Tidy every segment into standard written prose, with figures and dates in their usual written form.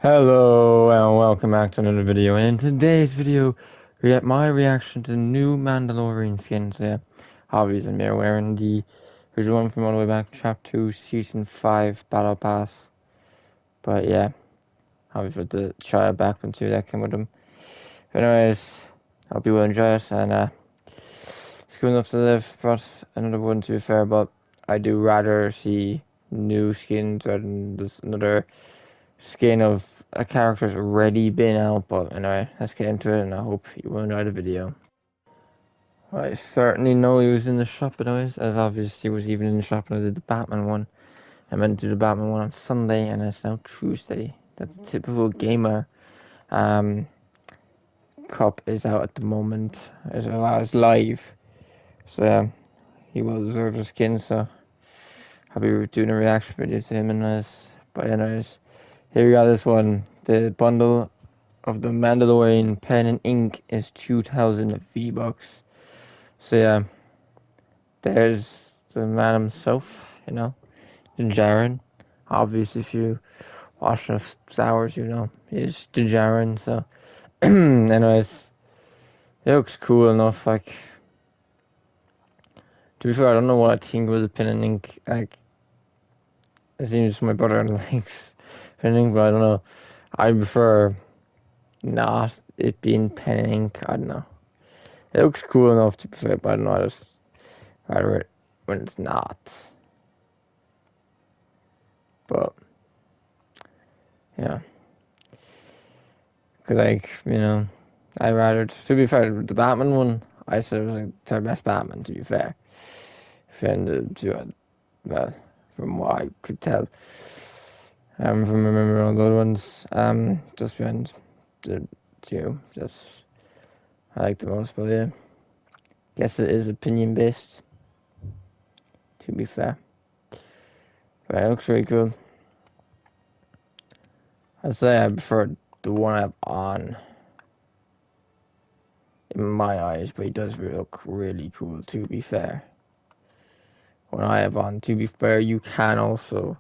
Hello and welcome back to another video. And in today's video, we get my reaction to the new Mandalorian skins. Yeah, obviously I'm wearing the original one from all the way back, Chapter 2, Season 5 Battle Pass. But yeah, obviously with the trial back one too that came with them. But anyways, I hope you will enjoy it, and it's good enough to live. But another one, to be fair, but I do rather see new skins rather than this another skin of a character's already been out. But anyway, let's get into it, and I hope you will enjoy the video. I certainly know he was in the shop anyways, as obviously he was even in the shop when I did the Batman one. I meant to do the Batman one on Sunday, and it's now Tuesday. That the typical gamer um, cup is out at the moment. It's live, so yeah, he will deserve the skin. So I'll be doing a reaction video to him, but anyways, here we got this one. The bundle of the Mandalorian pen and ink is 2,000 V-Bucks. So yeah, there's the man himself, Din Djarin. Obviously, if you watch enough Star Wars, he's Din Djarin. So, anyways, it looks cool enough. Like, to be fair, I don't know what I think with the pen and ink. Like, it seems my brother likes pen and ink, but I don't know. I prefer not it being pen and ink. I don't know. It looks cool enough to be fair, but I don't know. I just rather it when it's not. But yeah, because I rather, to be fair, the Batman one, I said it was like the best Batman. To be fair, and well, from what I could tell, from remembering all the other ones, just behind the two, just I like the most. But yeah, guess it is opinion based. To be fair, but it looks really cool. I'd say I prefer the one I have on in my eyes, but he does look really cool, to be fair. When I have on, to be fair, you can also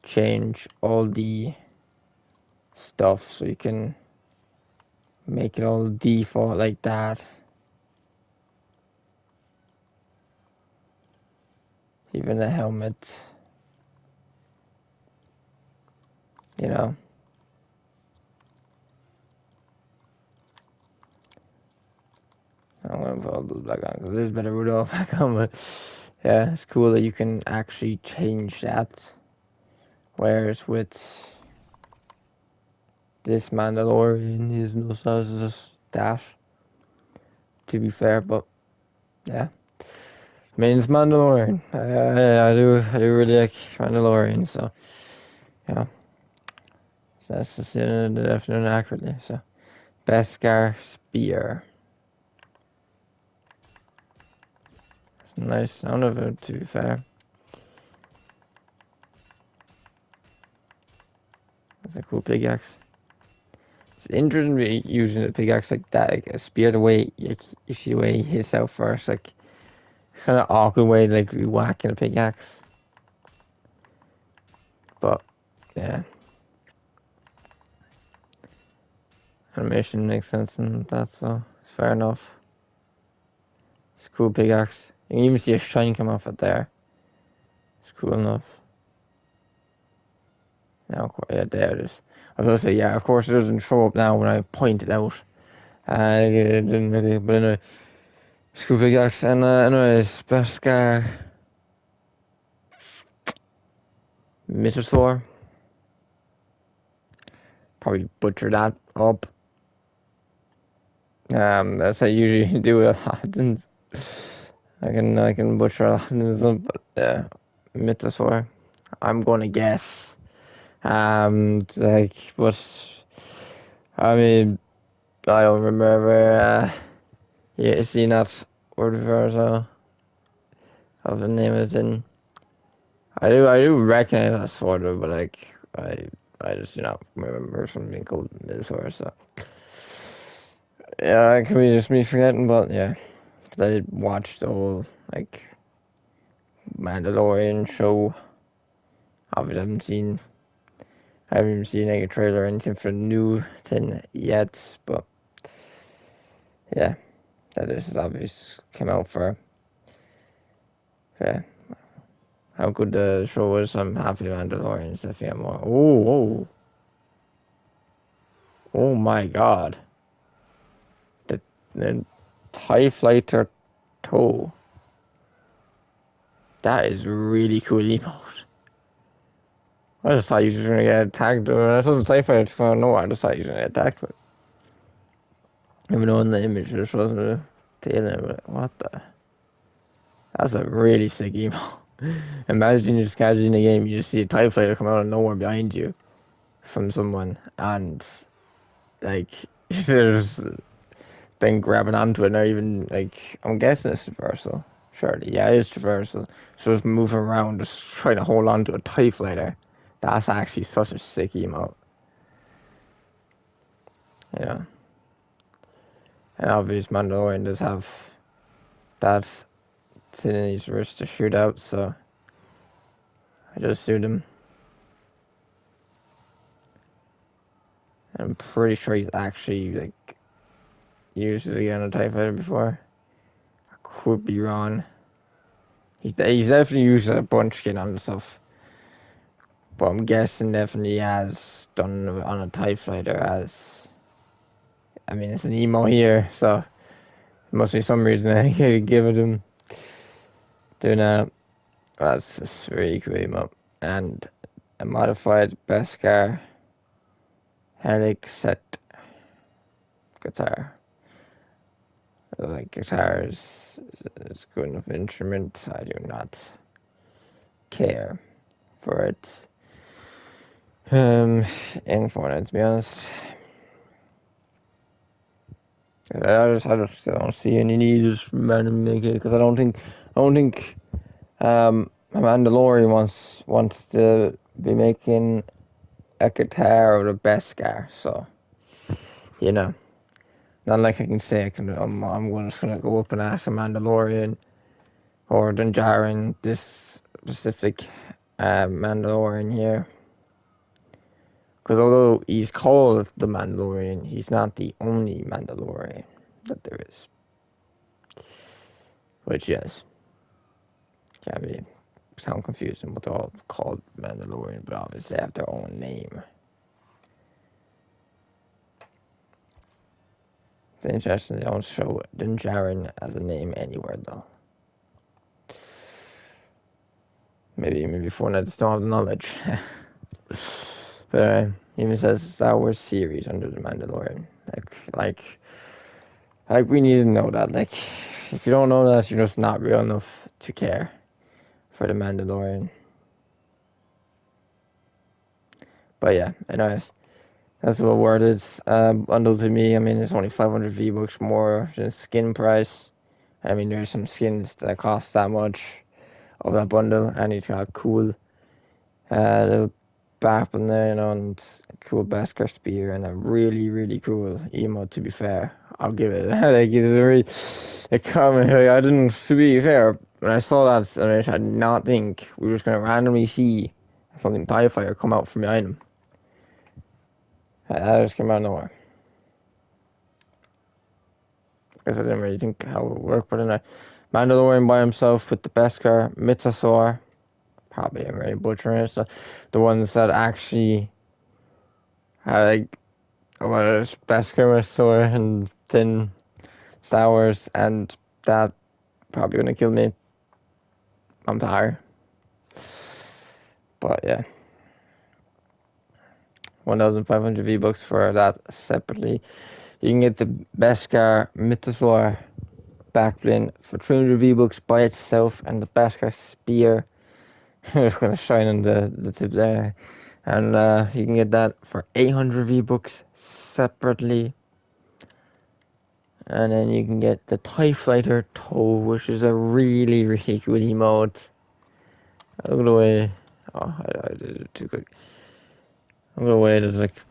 change all the stuff, so you can make it all default like that. Even the helmet, you know. I'm gonna put all those back on because this is better with all back on, but yeah, it's cool that you can actually change that. Whereas with this Mandalorian, there's no such as that, to be fair, but yeah. I mean, it's Mandalorian. I do really like Mandalorian, so yeah. So that's just the definition accurately. So, Beskar Spear. It's a nice sound of it, to be fair. That's a cool pickaxe. It's interesting to be using a pickaxe like that, like a spear. The way you see the way he hits out first, like kind of awkward way, like to be whacking a pickaxe. But yeah, animation makes sense and that, so it's fair enough. It's a cool pickaxe. You can even see a shine come off it there. It's cool enough. Now, yeah, there it is. I was gonna say, yeah, of course it doesn't show up now when I point it out. But anyway, it's cool pickaxe. And anyways, Beskar Minotaur. Probably butcher that up. That's how I usually do it a lot. And I can butcher a lot of them, but Mythosaur. I'm gonna guess. But I mean, I don't remember. Yeah, seeing that word before, so of the name is in. I do recognize that sort of, but like I just remember something called Mythosaur. So yeah, it could be just me forgetting, but yeah, 'cause I watched the whole like Mandalorian show. Obviously, I haven't seen I haven't even seen like a trailer or anything for the new thing yet, but yeah, that is obvious came out for. Yeah, how good the show was. I'm happy Mandalorian stuff. Yeah, more. Oh my God, the TIE Fighter toe. That is really cool emote. I just thought you were gonna get attacked. I saw the TIE Fighter. So no, I just thought you were gonna get attacked. But even though in the image there wasn't a tail in it, but what the? That's a really sick emote. Imagine you're just casually in a game, you just see a TIE Fighter come out of nowhere behind you from someone, and like there's then grabbing onto it, or even like I'm guessing it's traversal. Surely, yeah, it is traversal. So it's moving around, just trying to hold on to a TIE Fighter. That's actually such a sick emote. Yeah. And obviously Mandalorian does have that thing in his wrist to shoot out, so I just shoot him. I'm pretty sure he's actually like used it again on a TIE Fighter before. I could be wrong. He's definitely used a bunch skin on stuff. But I'm guessing definitely has done it on a TIE Fighter as. I mean, it's an emo here, so there must be some reason I could give it him. Doing that. That's just really cool emo. And a modified Beskar Helix set guitar. Like guitars is good enough instrument. I do not care for it. In Fortnite, to be honest. I just don't see any need to just randomly make it because I don't think Mandalorian wants to be making a guitar or the best guitar, so you know, not like I can say I'm just gonna go up and ask a Mandalorian or Dinjarin this specific Mandalorian here, because although he's called the Mandalorian, he's not the only Mandalorian that there is, which yes. Can be sound confusing, but they're all called Mandalorian, but obviously they have their own name. It's interesting they don't show Din Djarin as a name anywhere though. Maybe Fortnite just don't have the knowledge. But even says Star Wars series under the Mandalorian. Like we need to know that. Like if you don't know that, you're just not real enough to care for the Mandalorian. But yeah, anyways. That's what word is. Bundle to me, I mean, it's only 500 V-Bucks more than skin price. I mean, there's some skins that cost that much of that bundle, and it's got cool little bap in there, you know, and cool Beskar spear, and a really, really cool emote, to be fair. I'll give it. Like, it's a really, a comment. Like, I didn't, to be fair, when I saw that, I did not think we were just going to randomly see a fucking TIE Fighter come out from behind him. That just came out of nowhere. Because I didn't really think how it would work, but then Mandalorian by himself with the Beskar, Mythosaur, probably I'm really butchering it, so the ones that actually had like what is Beskar, Mythosaur, and then Star Wars, and that probably gonna kill me. I'm tired. But yeah. 1,500 V-Bucks for that separately. You can get the Beskar Mythosaur backbling for 300 V-Bucks by itself, and the Beskar Spear. It's gonna shine on the tip there. And you can get that for 800 V-Bucks separately. And then you can get the TIE Fighter toe, which is a really, really cool emote. Look at the way. Oh, I did it too quick. Look at the way it's like,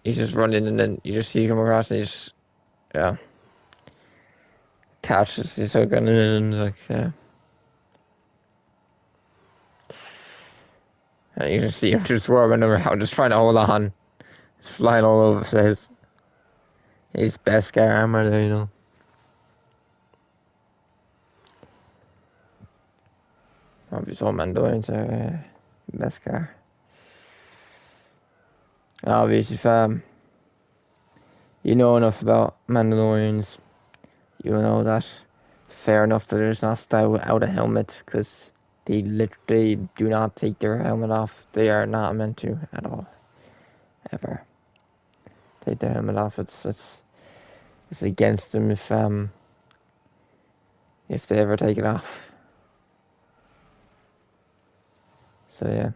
he's just running and then you just see him across and he's, yeah. Catches, he's like, and like, yeah. And you just see him just swarming around, just trying to hold on. He's flying all over the place. His Beskar armor there, you know. Obviously, all Mandalorians are Beskar. Obviously, if you know enough about Mandalorians, you know that it's fair enough that there's not style without a helmet, because they literally do not take their helmet off. They are not meant to at all, ever take their helmet off. It's against them if they ever take it off. So yeah,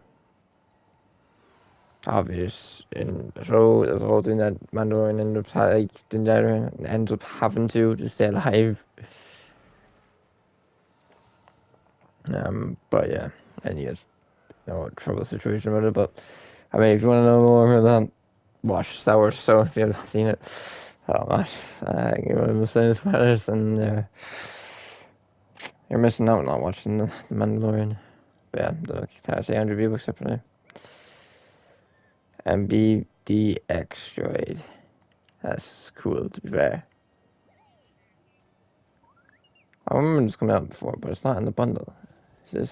obvious in the show, there's a whole thing that Mandalorian ends up having to stay alive. But yeah, and he has no trouble situation about it. But I mean, if you want to know more about that, watch Star Wars. So if you haven't seen it, oh gosh, you know what I'm saying, spoilers, and you're missing out not watching the Mandalorian. But yeah, the Tash 800 V-Bucks up now. MBDX droid. That's cool, to be fair. I remember this coming out before, but it's not in the bundle. Is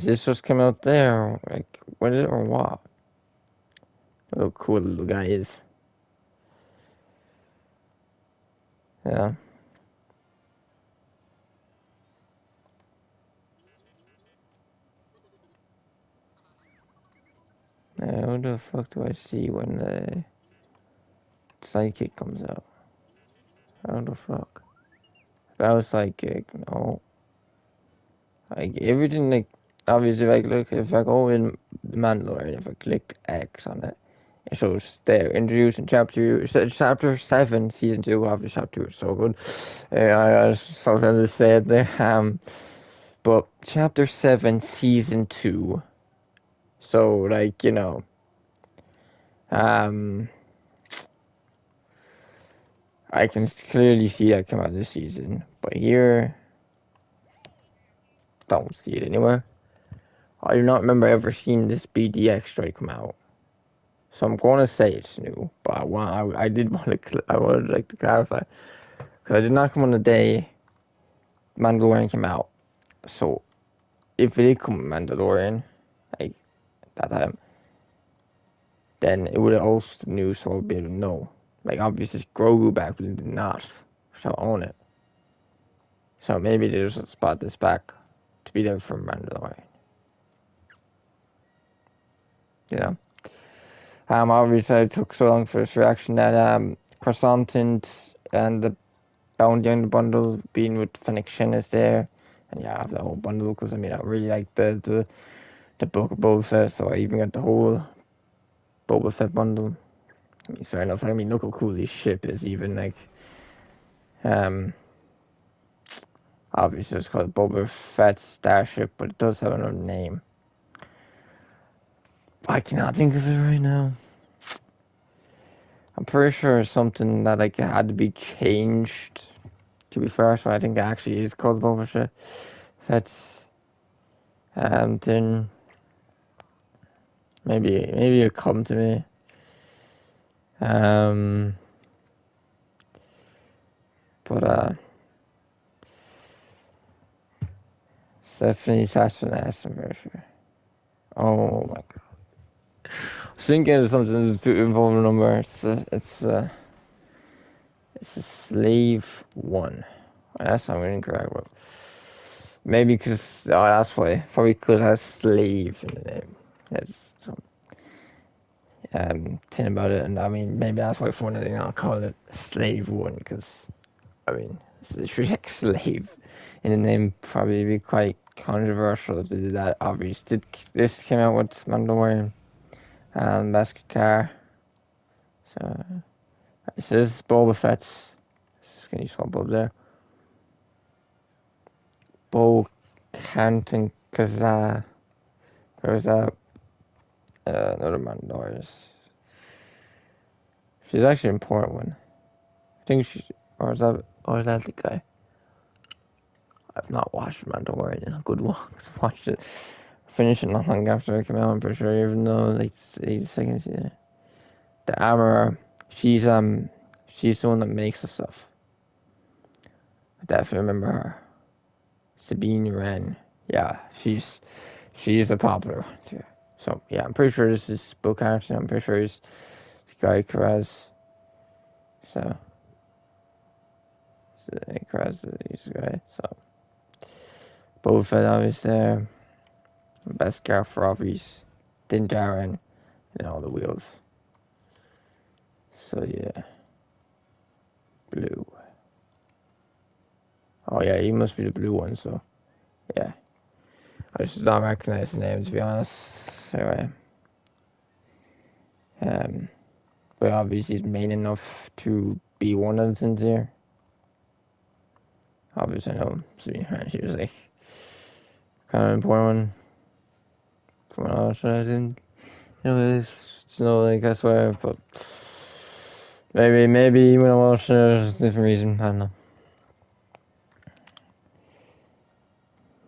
this just come out there? Like, what is it or what? Oh, cool little guy is. Yeah. What the fuck do I see when the sidekick comes out? How the fuck? About sidekick, no. Like, everything, like, obviously, like, look, if I go in the Mandalorian, if I click X on it, it shows there, introduced in chapter 7, season 2, obviously, chapter 2 is so good. I was so sad to say it there. But chapter 7, season 2, so, like, you know, I can clearly see that come out this season, but here, don't see it anywhere. I do not remember ever seeing this BDX droid come out, so I'm going to say it's new. But I would like to clarify, because I did not come on the day Mandalorian came out. So if it did come Mandalorian, like that time, then it would have also new, so I'd be able to know. Like obviously Grogu back, but it did not, so I own it. So maybe they just spot this back to be there for Mandalorian. You know. Obviously I took so long for this reaction that Croissant and the Bounty on the bundle being with Fennec Shen is there. And yeah, I have the whole bundle because I mean I really like the book of Boba Fett, so I even got the whole Boba Fett bundle. I mean, fair enough. I mean, look how cool this ship is. Even like, obviously it's called Boba Fett Starship, but it does have another name. I cannot think of it right now. I'm pretty sure it's something that like had to be changed. To be fair, so I think it actually is called Boba Fett's. Then maybe it'll come to me. But definitely Assassin for sure. Oh my god. I was thinking of something to involve a number. It's a slave 1. That's not incorrect, but maybe because that's why probably could have slave in the name. Yeah, just some thing about it, and I mean maybe that's why for one they not call it slave 1, because I mean it's literally like slave in the name. Probably be quite controversial if they did that. Obviously, this came out with Mandalorian and Beskar. So this is Boba Fett. This is gonna use one Bob there. Bo Canton Kaza. There's another Mandalorian. She's actually an important one. I think she, or is that the guy? I've not watched Mandalorian in a good while because I watched it finished it not long after it came out, I'm pretty sure, even though like 8 seconds, yeah. The armorer, she's the one that makes the stuff. I definitely remember her. Sabine Wren. Yeah, she's a popular one too. So yeah, I'm pretty sure this is book actually. I'm pretty sure it's Guy Carraz. So Carraz is the guy. So Boba Fett obviously there. Best for obvious. Din Djarin and all the wheels. So yeah. Blue. Oh yeah, he must be the blue one, so yeah. I just don't recognize the name to be honest. Anyway. But obviously he's main enough to be one of the things here. Obviously I know she was like kind of important one from what I was trying it's like I swear, but maybe when I watched it there's a different reason, I don't know.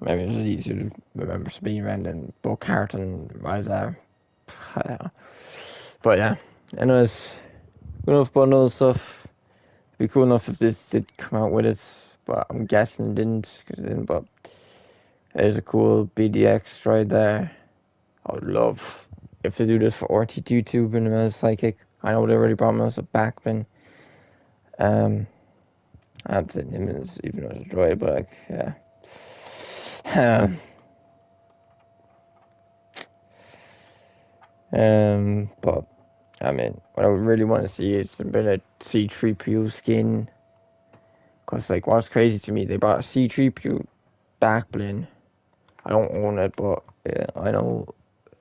Maybe it's just easier to remember Sabine Wren and Bo Cart and Riza. I don't know. But yeah, anyways, good enough about other stuff. It'd be cool enough if this did come out with it, but I'm guessing it didn't, because it didn't, but there's a cool BDX right there. I would love if they do this for RT2 bring him as psychic. I know they already brought him as a backman. I haven't seen him as even as a droid, but like, yeah. But I mean, what I would really want to see is a bit of C3PO skin. Cause like, what's crazy to me, they brought a C3PO backbling. I don't own it, but yeah, I know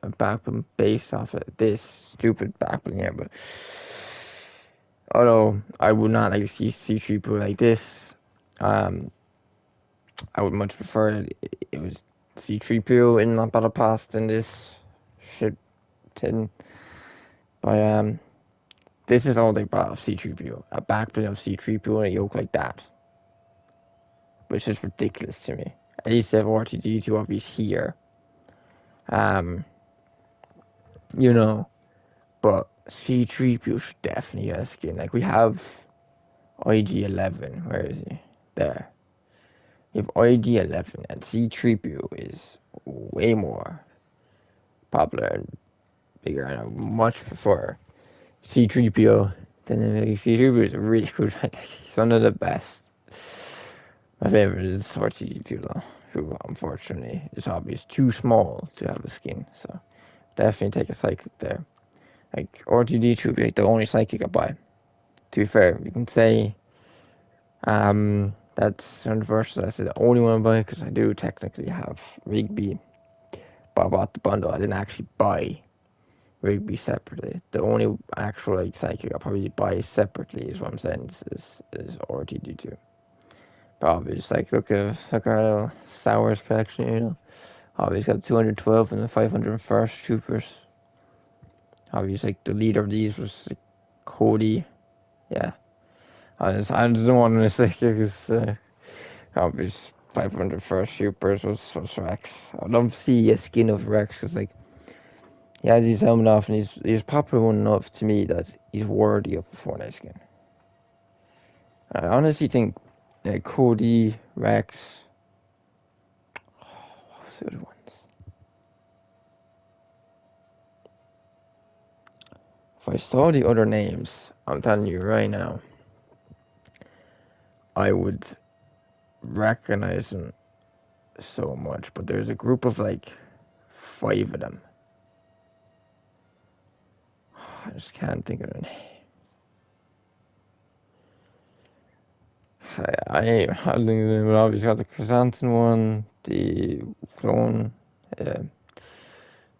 a backbling based off of this stupid backbling here. But although I would not like to see C3PO like this, I would much prefer it was C3PO in the battle pass than this shit tin. But this is all they brought of C3PO. A backbling of C3PO and a yoke like that. Which is ridiculous to me. At least they have RTD2 obviously here. You know. But C3PO should definitely get a skin. Like we have IG-11. Where is he? There. We have IG-11 and C3PO is way more popular and bigger, and I much prefer C3PO than C3PO is a really cool guy. He's one of the best. My favorite is R2D2 though, who unfortunately is obviously too small to have a skin. So definitely take a psychic there. Like R2D2 would be like the only psychic I buy. To be fair, you can say that's universal. That's the only one I buy because I do technically have Rigby, but I bought the bundle. I didn't actually buy Rigby separately. The only actual like psychic I probably buy separately is what I'm saying is RTD2. But obviously, like look at our little Star collection, you know. Obviously got 212 and the 501st troopers. Obviously, like the leader of these was like, Cody. Yeah, I just don't want to say because obviously 501st troopers was Rex. I'd love to see a skin of Rex because like he has his helmet off and he's popular enough to me that he's worthy of a Fortnite skin. I honestly think Cody, Rex, what's the other ones? If I saw the other names, I'm telling you right now, I would recognize them so much. But there's a group of like 5 of them. I just can't think of the name. I think they would obviously got the Chrysanthemum one, the clone,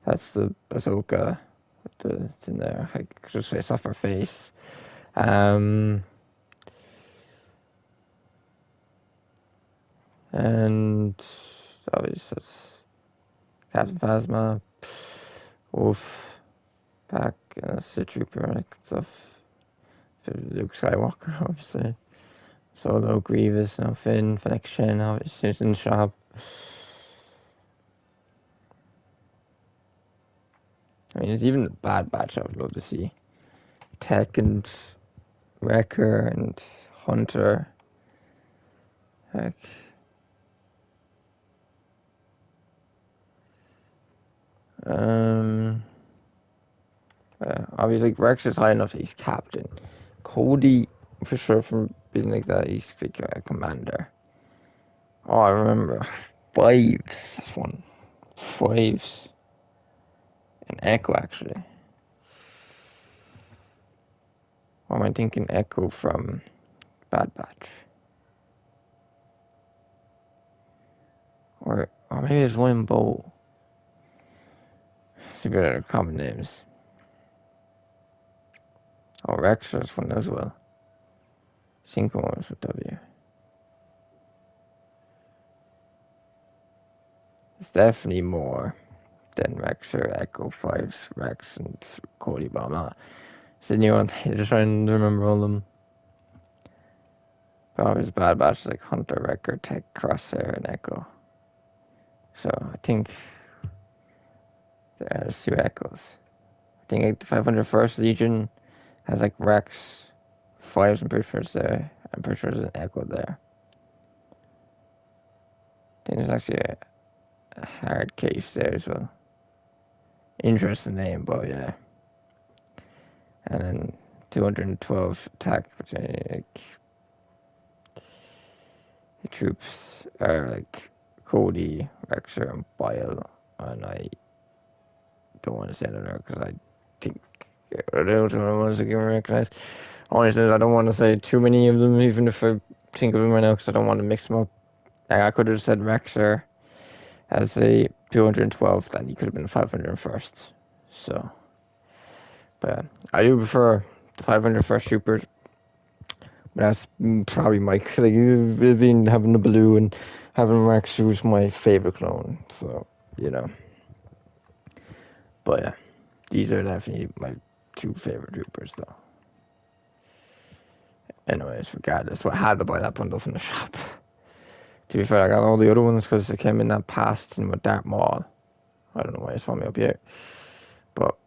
that's the Ahsoka, it's in there, like just face off her face. And obviously that's Captain Phasma, Wolf, Pack, Sith Trooper, like stuff. Luke Skywalker, obviously. Solo, Grievous, Finn, Fennec Shen, obviously, in the shop. I mean, it's even the Bad Batch I would love to see. Tech and Wrecker and Hunter. Heck. Obviously, Rex is high enough that he's captain. Cody, for sure, from being like that, he's like a commander. Oh, I remember. Fives. This one. Fives. And Echo, actually. What am I thinking? Echo from Bad Batch. Or maybe there's William Bowl. See if there are common names. Oh, Rex is one as well. Cinco was with W. It's definitely more than Rex or Echo 5's Rex and Cody, but I'm not sitting here on just trying to remember all of them. But obviously Bad Batch is like Hunter, Wrecker, Tech, Crosshair, and Echo. So I think there's two Echoes. I think like the 501st Legion has like Rex, 5's, I'm pretty sure it's there. I'm pretty sure there's an Echo there. I think there's actually a hard case there as well. Interesting name, but yeah. And then 212 attack, like the troops are like Cody, Rexer, and Bile, and I don't want to say another because I think I don't know ones that can recognize. Only thing is I don't want to say too many of them, even if I think of them right now, because I don't want to mix them up. Like I could have said Rexer as a 212, then he could have been 501st. So, but I do prefer the 501st troopers. But that's probably my like being having the blue and having Rex, who's my favorite clone. So you know, but yeah, these are definitely my two favorite troopers, though. Anyways, regardless, I had to buy that bundle from the shop. To be fair, I got all the other ones because they came in that past and with Dark Maul. I don't know why it's on me up here, but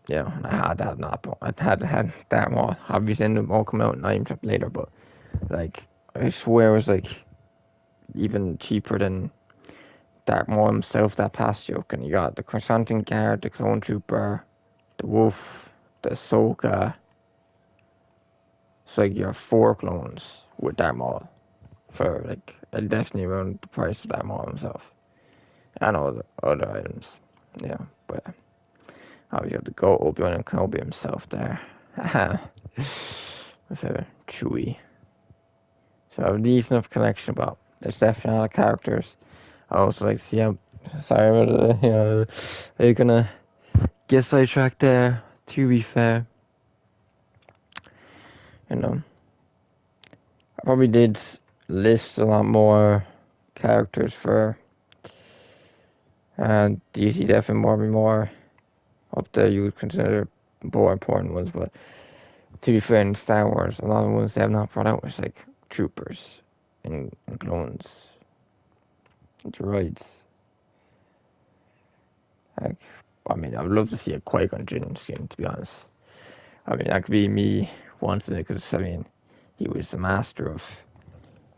yeah, I had to have that. I had to have Dark Maul. Obviously, ended up all come out 9 trip later, but like I swear it was like even cheaper than Dark Maul himself, that past joke. And you got the Chrysanthemum Guard, the Clone Trooper, the Wolf, the Ahsoka. So like you have 4 clones with Dark Maul for like definitely around the price of Dark Maul himself. And all the other items. Yeah, but obviously you have to go Obi-Wan and Kenobi himself there. With a Chewie. So I have a decent enough collection, but there's definitely a lot of characters. I also like to see how. Sorry about you're gonna get sidetracked there. To be fair, you know, I probably did list a lot more characters for DC. Definitely more up there. You would consider more important ones, but to be fair, in Star Wars, a lot of ones they have not brought out was like troopers and clones, and droids. Like, I mean, I would love to see a Qui-Gon Jinn skin, to be honest. I mean, that could be me wanting it because, I mean, he was the master of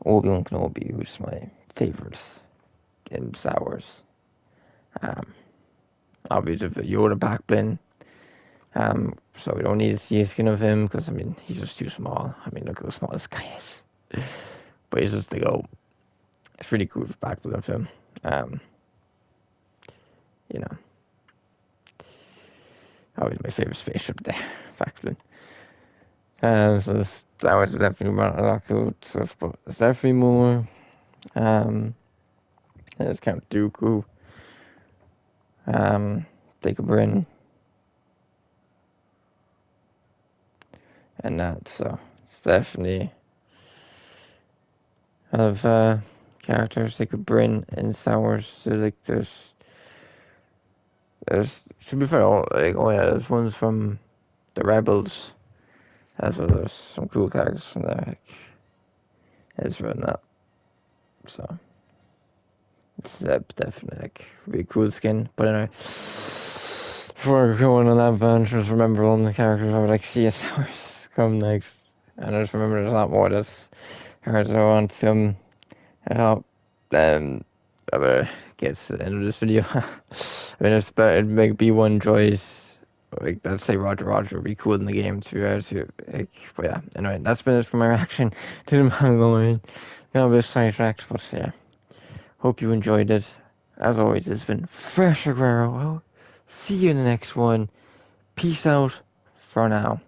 Obi-Wan Kenobi, who's my favorite in Star Wars. Um, Obviously, the Yoda backbling. So we don't need to see a skin of him because, I mean, he's just too small. I mean, look how small this guy is. But he's just like, oh, it's really cool for backbling of him. You know, always my favorite spaceship there, backbling. So Star Wars is definitely a lot of cool stuff, but there's definitely more. There's Count Dooku, Jacob Bryn, and that. So it's definitely of characters Jacob Bryn in Star Wars. So like there's to be fair, oh yeah, there's ones from the Rebels as well. There's some cool characters from there, like Ezra and that. So it's definitely like really cool skin. But anyway, before going on that adventure, just remember all the characters I would like to see as ours come next. And I just remember there's a lot more that's characters I want to come help. I better get to the end of this video. I mean, it's better to make B1 choice. Like, I'd say Roger would be cool in the game too. Like, but yeah, anyway, that's been it for my reaction to the Mandalorian. Got a bit sidetracked, but yeah. Hope you enjoyed it. As always, it's been Fresh Aguero. I'll see you in the next one. Peace out for now.